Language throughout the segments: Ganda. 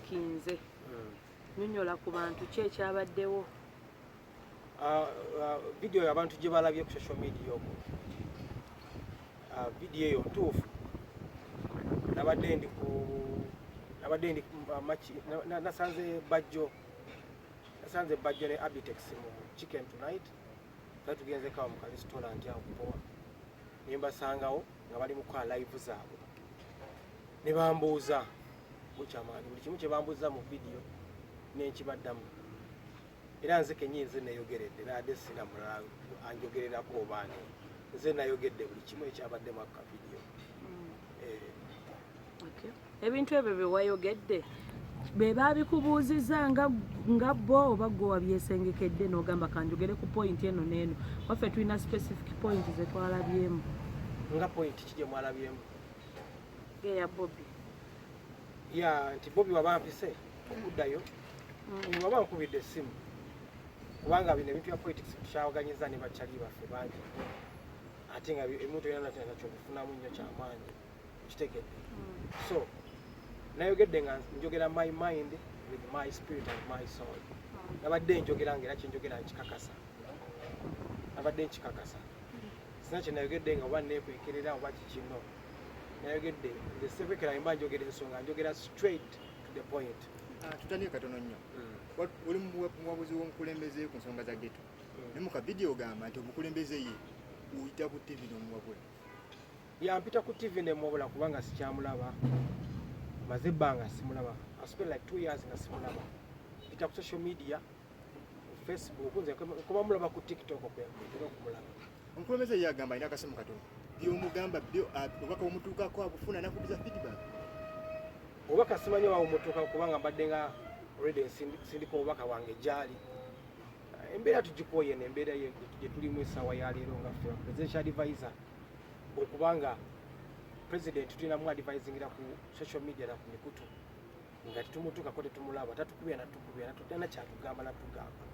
nkinze nyonyola ku bantu ki ekyabaddewo. Video abantu gye balabye ku social media okwo video eyo ntuufu nabadde ndi nasanze bajjo ne Abitex mu Chicken Tonight kale tugenze kawa mu restaurant awo kupoa ne mbasangawo nga bali mu kwa live zaabwe ne bambuuza bukyamaani buli kimu kye bambuuza mu video n'ekibaddamu era nze kenyize nayogeredde naadde sina mulala anjogererako obaani nze nayogedde buli kimu ekyabadde mu ka video. Ebintu ebyo bye wayogedde be baabikubuuziza nga bo oba gwe wabyesengekedde n'ogamba kanjogere ku point eno n'eno waffe tulina specific point ze twalabyemu. Nga point ki gye mwalabyemu? Geya Bobby. Nti Bobby wabampise okuddayo waba nkubidde essimu kubanga bino ebintu bya politics tukyawaganyiza ne bakyali baffe bangi ate nga emuntu era nakyo kufunamu nnyo kyamaanyi kitegedde. So nayogedde nga njogera my mind with my spirit and my soul. Nabadde njogera ngera kyenjogera nkikakasa. Sina kye nayogedde nga oba neekwekerera oba kikino. Nayogedde ngesebekera mba njogera ensonga njogera straight to the point. Tutandike katono nnyo. Oli muwabuzi w'omukulembeze ku nsonga za ghetto. Ne mu ka video gamba nti omukulembeze ye uyita ku TV n'omuwabula. Mpita ku TV n'omuwabula kubanga sikyamulaba. Maze ebbanga simulaba. I spent like 2 years nga simulaba. Mpita ku social media, Facebook, nze kuba mulaba ku TikTok okumulaba. Omukulembeze ye agamba alina akasimu katono. By'omugamba byo obubaka omutuukako abufuna nakubiza feedback. Obubaka simanyi wa omutuuka kubanga mbadde nga already sindika obubaka wange gyali. Embeera tugikooye n'embeera gye tulimu essaawa ya leero nga ffe presidential advisor okubanga president tulinamu advisingira ku social media na ku mikutu nga tetumutuukako tetumulaba tatukubya natutana kyatugamba natugamba.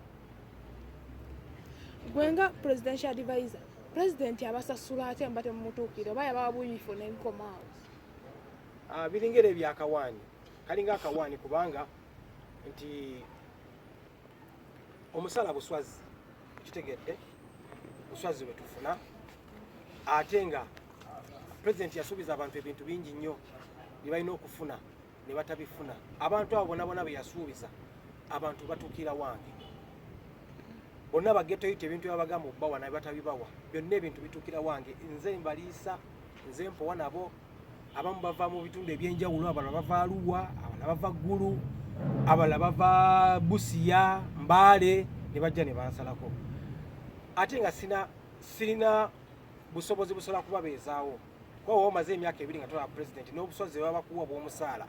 Gwenga presidential advisor president abasasula ate mbate mumutuukire oba yabawa buyifu n'enkomaawo. Biringere byakawaani kalinga akawaani kubanga nti omusala buswazi kitegedde buswazi bwe tufuna ate nga president yasuubiza abantu ebintu bingi nnyo bye balina okufuna ne batabifuna. Abantu abo bonna be yasuubiza abantu batuukira wange bonna bageto yite ebintu byabagamba obbawa naye batabibawa byonna ebintu bituukira wange nze mbaliisa nze mpowa nabo. Abamu bava mu bitundu ebyenjawulo abalala bava Arua abalala bava Ggulu abalala bava Busia Mbale ne bajja ne bansalako ate nga sirina busobozi busobola kubabeezaawo kuba omaze emyaka 2 nga tola president n'obuswazi baba bakuwa bw'omusaala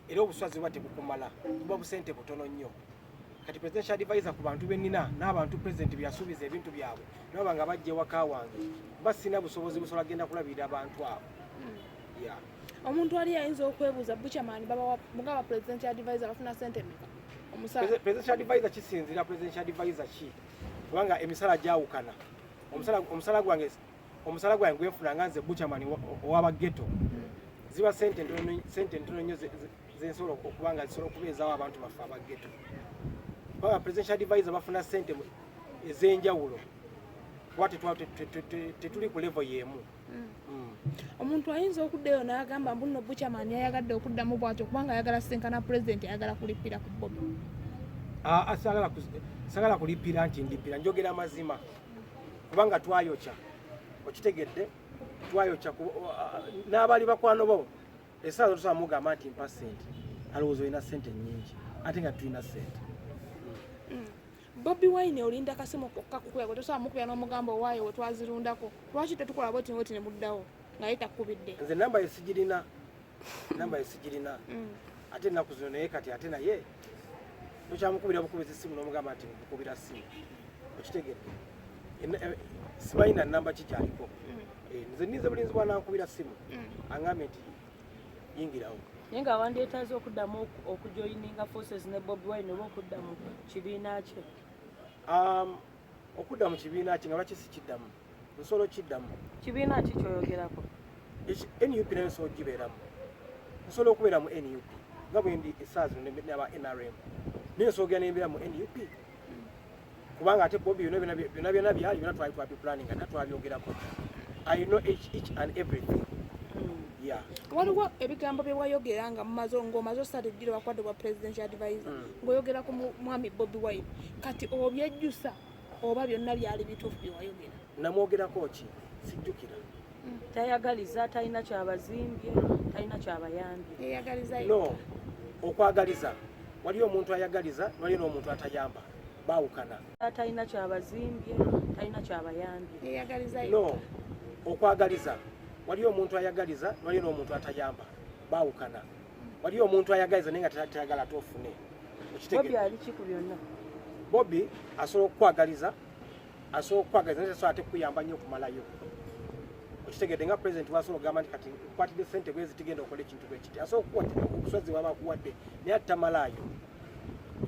era obuswazi buba tebukumala buba busente butono nnyo. Kati presidential advisor ku bantu bennina n'abantu president byasuubiza ebintu byabwe nabo nga bajja ewaka wange basina busobozi busobola genda kulabirira abantu abo. Omuntu ali ayinza okwebuuza bukyamaani baba mugaba presidential advisor bafuna sente mmeka omusala. Presidential advisor kisinzira presidential advisor ki kubanga emisala gyawukana. Omusala gwange gwenfuna nga nze bukyamaani ow'abageto ziba sente ntono nnyo zensobola okubanga zisobola okubeezaawo abantu baffe abageto. Kubanga presidential advisor bafuna sente ez'enjawulo kuba tetuli ku level y'emu. Omuntu ayinza okuddayo n'agamba mbu nno bukyamaani yayagadde okuddamu bw'atyo kubanga ayagala senkana president ayagala kulipira ku Bobby. Sagala kulipira nti ndipira njogera mazima kubanga twayokya okitegedde twayokya n'abali bakwano bo essaawa tusaba mugamba nti mpa sente alowooza olina sente nnyingi ate nga tulina sente. Bobby Wine olinda kasimu kokka kukuya tosaba mukubya n'omugambo owaayo we twazirundako lwaki tetukola boti ne muddawo nga ye takubidde. Nze namba yesigirina ate ennaku zino naye kati ate naye tokyamukubira bukubiza essimu n'omugamba nti nkukubira ssimu okitegedde simanyi na namba kikyaliko. Nze nnize bulinzi bwanankubira ssimu aŋŋambye nti yingirawo. Naye nga wandeetaaze okuddamu okujoyininga forces ne Bobby Wine oba okudda mu kibiina kye. Okudda mu kibiina kye nga lwaki sikiddamu nsobola okiddamu. Kibiina ki kyoyogerako? NUP nayo nsobola ogibeeramu nsobola okubeera mu NUP nga bwe ndi esaazi n'aba NRM n'ensooga n'embeera mu NUP kubanga ate Bobby byonna byali byonna twali planning ate twabyogerako. I know each and everything. Yeah. Waliwo ebigambo bye wayogera nga ng'omaze osatu eddiro wakwadde bwa presidential advisor ng'oyogera ku mwami Bobby Wine kati obyejjusa oba byonna byali bituufu bye wayogera? Namwogerako ki sijjukira. Tayagaliza, talina kyabazimbye, talina kyabayambye. Eyagaliza No, okwagaliza waliyo omuntu ayagaliza waliyo n'omuntu atayamba baawukana. Talina kyabazimbye, talina kyabayambye. eyagaliza No, okwagaliza waliyo omuntu ayagaliza waliyo n'omuntu atayamba baawukana. Waliyo omuntu ayagaliza naye nga tayagala ate ofune. Bobby ali ki ku byonna? Bobby asobola okukwagaliza naye tasobola ate kukuyamba nnyo okumalayo. Okitegedde nga president wasobola okugamba nti kati nkwatidde ssente bwezi tigenda okukola ekintu bwe kiti. Asobola okukuwa obusozi bwaba akuwadde naye ate tamalaayo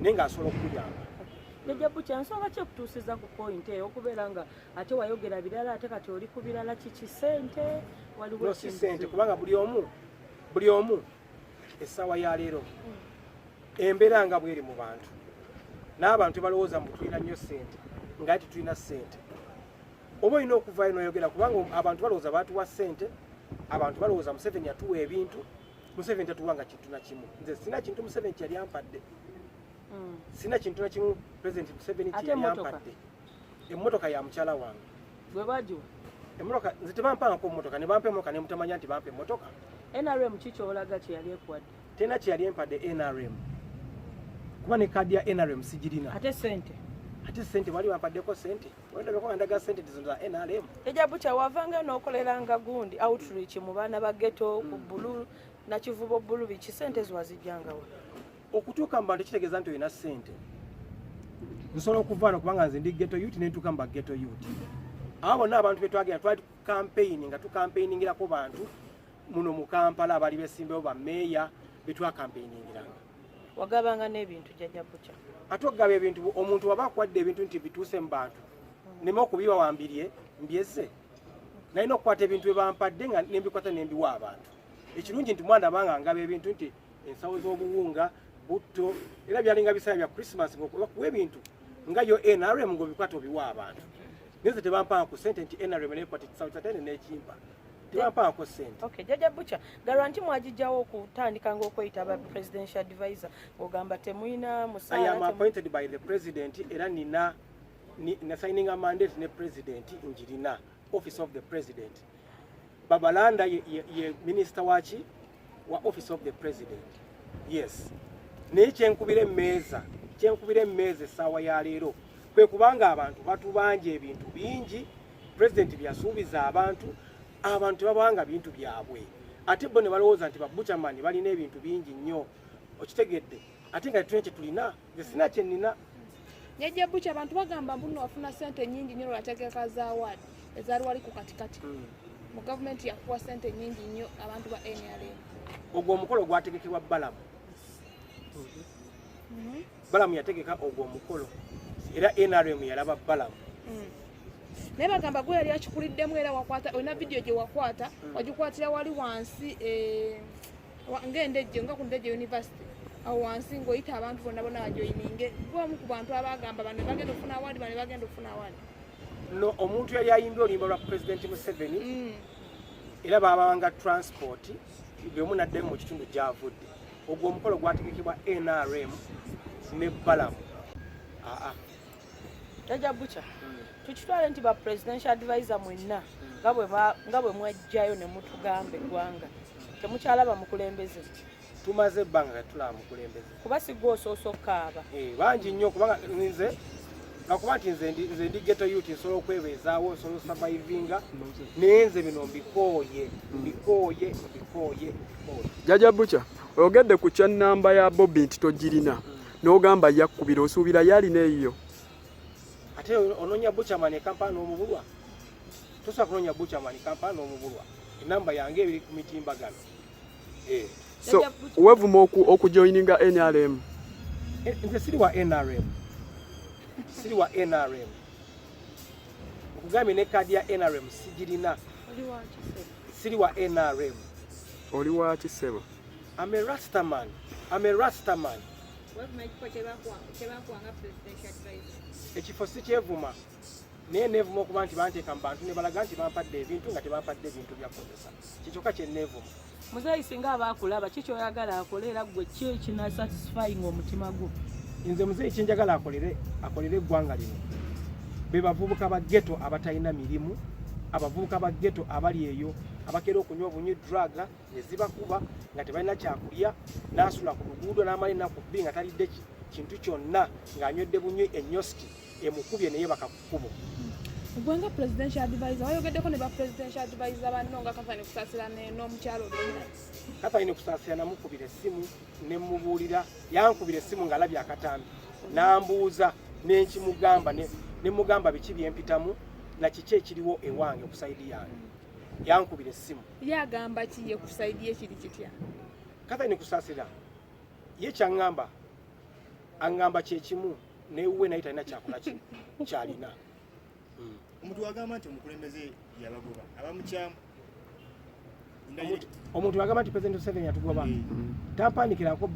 naye ng'asobola okukuyamba. Jjajja Butya nsonga ki ekutuusiza ku point eyo okubeera nga ate wayogera birala ate kati oli ku birala kiki ssente waliwo No si ssente kubanga buli omu essaawa ya leero embeera nga bweri mu bantu n'abantu balowooza mbu tulina nnyo ssente nga tetulina ssente. Oba olina okuvaayo n'oyogera kubanga abantu balowooza baatuwa ssente, abantu balowooza Museveni atuwa ebintu, Museveni tatuwa nga kintu na kimu. Nze sina kintu Museveni kyali ampadde. Sina kintu na kimu President Museveni kyali ampadde. Emmotoka ya mukyala wange. gwe bagiwa? Emmotoka nze tebampangako emmotoka ne bampa emmotoka ne mutamanya nti bampa emmotoka. NRM ki ky'olaga kye yali ekuwadde? Tena kyali empadde NRM. Kuba ne kadi ya NRM sigirina. Ate ssente? Ate ssente wali wampaddeko ssente. Wendabeko ndaga ssente za NRM. Jjajja Butya wavanga n'okoleranga gundi outreach mu baana ba ghetto ku Bulu na Kivubo Bulu biki ssente ziwazijjangawo? Okutuuka mu bantu kitegeeza nti olina ssente. Nsobola okuvaana kubanga nze ndi ghetto youth ne ntuuka mu ba ghetto youth. Abo bonna abantu be twagenda twali campaign nga tukampainingirako bantu muno mu Kampala abali besimbewo ba meeya be twakampainingiranga. Wagabanga n'ebintu Jjajja Butya? Ate okugaba ebintu omuntu waba akwadde ebintu nti bituuse mu bantu neme okubiwa wambirie mbyeze. Nalina okukwata ebintu bye bampadde nga nembikwata nembiwa abantu. Ekirungi nti mwana banga ngaba ebintu nti ensawo z'obuwunga butto era byalinga bisaaya bya Christmas ng'okuwa ebintu nga yo NRM ng'obikwata obiwa abantu. Nze tebampanga ku ssente nti NRM nekwata ekisawo kyatene n'ekimpa. Tebampanga ku ssente. Okay, Jjajja Butya galwa nti mwagijjawo okutandika ng'okweyita aba presidential advisor ng'ogamba temuyina musaala. I am appointed by the president era nina signing a mandate ne president njirina office of the president. Babalanda ye minister wachi wa office of the president. Yes. Naye kyenkubira emmeeza essaawa ya leero kwe kubanga abantu batubanja ebintu bingi president byasuubiza abantu babanga bintu byabwe ate bo ne balowooza nti babuchamani balina ebintu bingi nnyo okitegedde ate nga tulina kye tulina nze sina kye nnina. Jjajja Butya abantu bagamba mbuno wafuna ssente nnyingi nnyo lwategeeka za awaadi ezaali wali ku katikati mu gavumenti yakuwa ssente nnyingi nnyo abantu ba NRM. Ogwo omukolo gwategekebwa Balamu. Balamu yategeka ogwo omukolo era NRM yalaba Balamu. Naye bagamba gwe yali akikuliddemu era wakwata olina vidiyo gye wakwata wagikwatira wali wansi ng'endejje nga ku Ndejje University awo wansi ng'oyita abantu bonna bajoyininge gwomu ku bantu abagamba bano bagenda okufuna awaadi bano bagenda okufuna awaadi. No, omuntu yali ayimbye oluyimba lwa President Museveni era babanga transport bwe omu naddemu mu kitundu gy'avudde. Ogwo omukolo gwategekebwa NRM ne Balamu. Jjajja Butya tukitwale nti ba presidential advisor mwenna nga bwe mwajjayo ne mutugamba eggwanga temukyalaba mukulembeze? Tumaze ebbanga nga tulaba mukulembeze kuba sigwa osoosa okukaaba. Bangi nnyo kubanga nze nakuba nti nze ndi ghetto youth nsobola okwebeezaawo nsobola survivinga naye nze bino mbikooye. Jjajja Butya oyogedde ku kyannamba ya Bobby nti togirina n'ogamba yakkubira osuubira yalina eyiyo. Ate onoonya Buchaman e Kampala n'omubulwa. Tosobola kunoonya Buchaman e Kampala n'omubulwa. Enamba yange ebiri ku mitimbagano. So weevuma okujoininga NRM? Nze siri wa NRM. Okugambye ne kadi ya NRM sigirina. Siri wa NRM. Oli wa kisebo? I'm a Rastaman. I'm a Rastaman. kyebakuwanga presidential advisor Ekifo si kyevuma naye neevuma okuba nti banteeka mu bantu ne balaga nti bampadde ebintu nga tebampadde ebintu byakozesa kikyokka kye neevuma. Muzeeyi singa abaakulaba ki kyoyagala akole era gwe ki ekina satisfying omutima gwo? Nze muzeeyi kyenjagala akolere eggwanga lino be bavubuka ba ghetto abatalina mirimu, abavubuka ba ghetto abali eyo abakera okunywa obunywi draga ne zibakuba nga tebalina kyakulya n'asula ku luguudo n'amala ennaku bbiri nga talidde kintu kyonna ng'anywedde bunywi enyoski emukubye naye bakakukubo. gwe nga presidential advisor wayogeddeko ne ba presidential advisor banno nga Catherine Kusaasira n'omukyalo olulala. Catherine Kusaasira namukubira essimu ne mubuulira, yankubira essimu ng'alabye akatambi n'ambuuza n'enkimugamba ne mugamba biki byempitamu na kiki ekiriwo ewange ku sayidi yange. Yankubira essimu. Yagamba ki ye ku sayidi ye kiri kitya? Catherine Kusaasira ye kyaŋŋamba aŋŋamba kyekimu newuwe naye talina kyakola kyalina. Omuntu agamba nti omukulembeze yabagoba abamukyamu. Omuntu agamba nti President Museveni yatugoba. Tampandikirako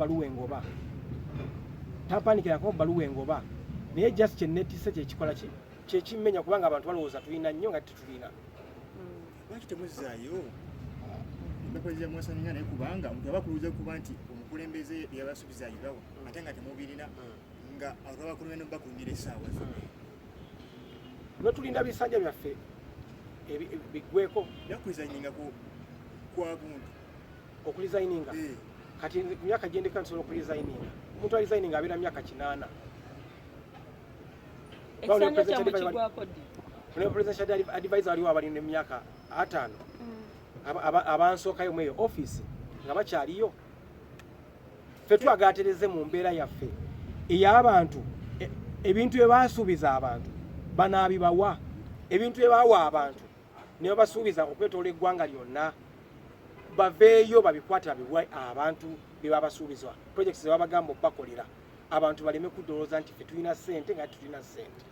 bbaluwa engoba naye just kyennettise kyekikola kyekimmenya kubanga abantu balowooza tulina nnyo nga tetulina. Lwaki temuzaayo bakozi mwasaninga naye kubanga omuntu abakuluza kuba nti omukulembeze yabasuubiza ayibawo ate nga temubirina nga abakulu beno bakulumira essaawa zonna. Notulinda bisanja byaffe biggweko yakulizayininga kwa buntu okulizayininga kati ku myaka gyendeka nsobola okulizayininga. Omuntu alizayininga abeera myaka 8. Ekisanja kyammwe kigwako ddi? Ne presidential advisor aliwo abalina emyaka 5 abansookayo mu eyo office nga bakyaliyo. Ffe twagaatereze mu mbeera yaffe ey'abantu ebintu bye baasuubiza abantu banaabibawa, ebintu bye baawa abantu ne babasuubiza okwetoola eggwanga lyonna baveeyo babikwate babiwe abantu bye babasuubizwa projects ze babagamba okubakolera abantu baleme kudolooza nti ffe tulina ssente nga tulina ssente.